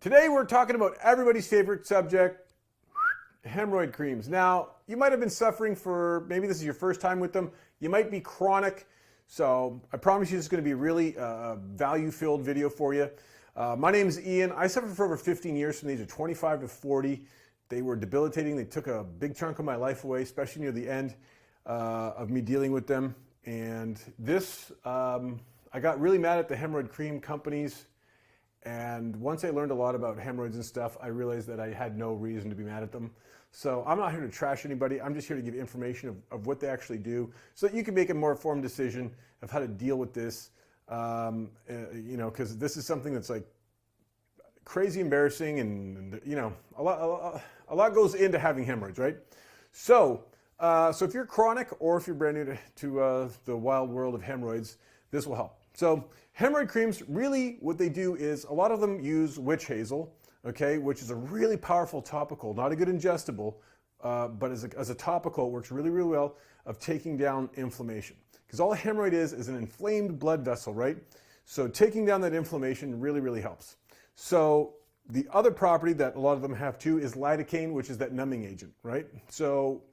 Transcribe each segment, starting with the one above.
Today we're talking about everybody's favorite subject, hemorrhoid creams. Now, you might have been suffering for, maybe this is your first time with them, you might be chronic, so I promise you this is going to be a really value-filled video for you. My name is Ian. I suffered for over 15 years from the age of 25 to 40. They were debilitating. They took a big chunk of my life away, especially near the end of me dealing with them. And this, I got really mad at the hemorrhoid cream companies. And once I learned a lot about hemorrhoids and stuff, I realized that I had no reason to be mad at them. So I'm not here to trash anybody. I'm just here to give you information of what they actually do so that you can make a more informed decision of how to deal with this. Because this is something that's like crazy embarrassing and a lot goes into having hemorrhoids, right? So if you're chronic or if you're brand new to the wild world of hemorrhoids, this will help. So hemorrhoid creams, really what they do is a lot of them use witch hazel, okay, which is a really powerful topical, not a good ingestible, but as a topical, it works really, really well of taking down inflammation. Because all a hemorrhoid is an inflamed blood vessel, right? So taking down that inflammation really, really helps. So the other property that a lot of them have too is lidocaine, which is that numbing agent, right? So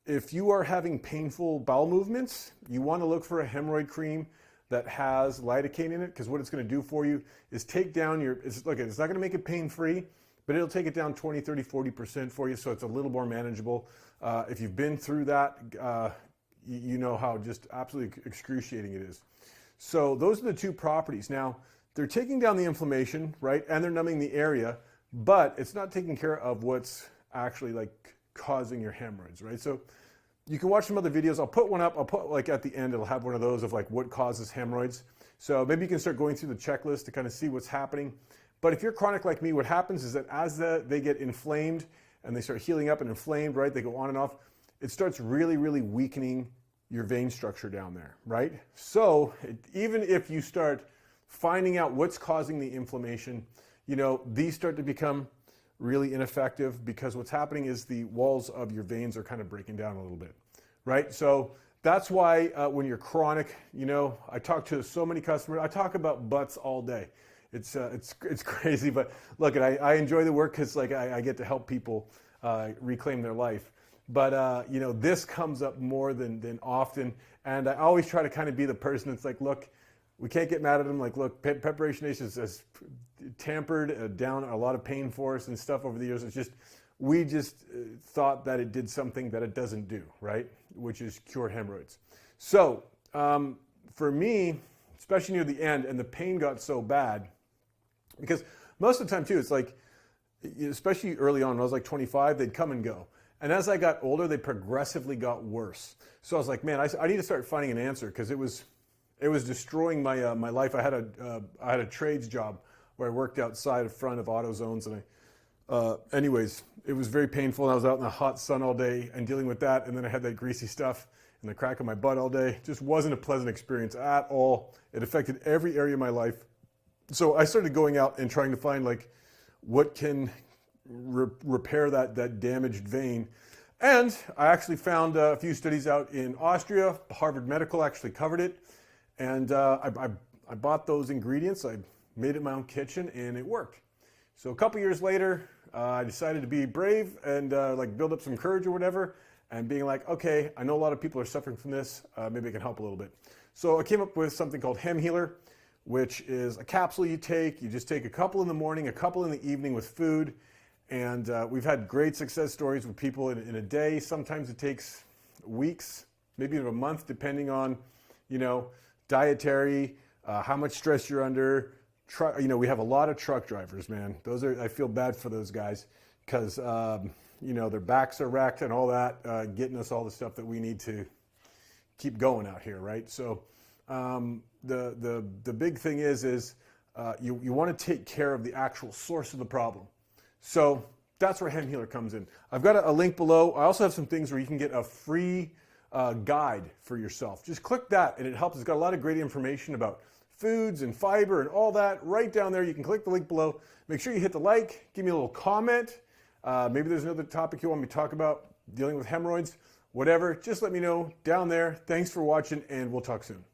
if you are having painful bowel movements, you want to look for a hemorrhoid cream that has lidocaine in it, because what it's going to do for you is take down it's not going to make it pain-free, but it'll take it down 20, 30, 40% for you, so it's a little more manageable. If you've been through that, you know how just absolutely excruciating it is. So those are the two properties. Now, they're taking down the inflammation, right, and they're numbing the area, but it's not taking care of what's actually like causing your hemorrhoids, right? So you can watch some other videos. I'll put one up. I'll put like at the end, it'll have one of those of like what causes hemorrhoids. So maybe you can start going through the checklist to kind of see what's happening. But if you're chronic like me, what happens is that as they get inflamed and they start healing up and inflamed, right, they go on and off, it starts really, really weakening your vein structure down there, right? So even if you start finding out what's causing the inflammation, these start to become really ineffective because what's happening is the walls of your veins are kind of breaking down a little bit, right? So that's why when you're chronic, I talk to so many customers. I talk about butts all day. It's crazy, but look, I enjoy the work because like I get to help people reclaim their life. But this comes up more than often, and I always try to kind of be the person that's like, look, we can't get mad at them. Like, look, Preparation Nation has tampered down a lot of pain for us and stuff over the years. It's just, we just thought that it did something that it doesn't do, right? Which is cure hemorrhoids. So for me, especially near the end, and the pain got so bad, because most of the time too, it's like, especially early on, when I was like 25, they'd come and go. And as I got older, they progressively got worse. So I was like, man, I need to start finding an answer, because it was destroying my my life. I had a trades job where I worked outside in front of AutoZones, and anyways, it was very painful. And I was out in the hot sun all day and dealing with that, and then I had that greasy stuff in the crack of my butt all day. It just wasn't a pleasant experience at all. It affected every area of my life. So I started going out and trying to find like what can repair that damaged vein. And I actually found a few studies out in Austria. Harvard Medical actually covered it. And I bought those ingredients. I made it in my own kitchen, and it worked. So a couple years later, I decided to be brave and like build up some courage or whatever, and being like, okay, I know a lot of people are suffering from this. Maybe I can help a little bit. So I came up with something called Hem Healer, which is a capsule you take. You just take a couple in the morning, a couple in the evening with food. And we've had great success stories with people in a day. Sometimes it takes weeks, maybe even a month, depending on, dietary, how much stress you're under. We have a lot of truck drivers, man. I feel bad for those guys because, their backs are wrecked and all that, getting us all the stuff that we need to keep going out here, right? So the big thing is you want to take care of the actual source of the problem. So that's where Hem Healer comes in. I've got a link below. I also have some things where you can get a free guide for yourself. Just click that and it helps. It's got a lot of great information about foods and fiber and all that right down there. You can click the link below. Make sure you hit the like, give me a little comment. Maybe there's another topic you want me to talk about, dealing with hemorrhoids, whatever. Just let me know down there. Thanks for watching, and we'll talk soon.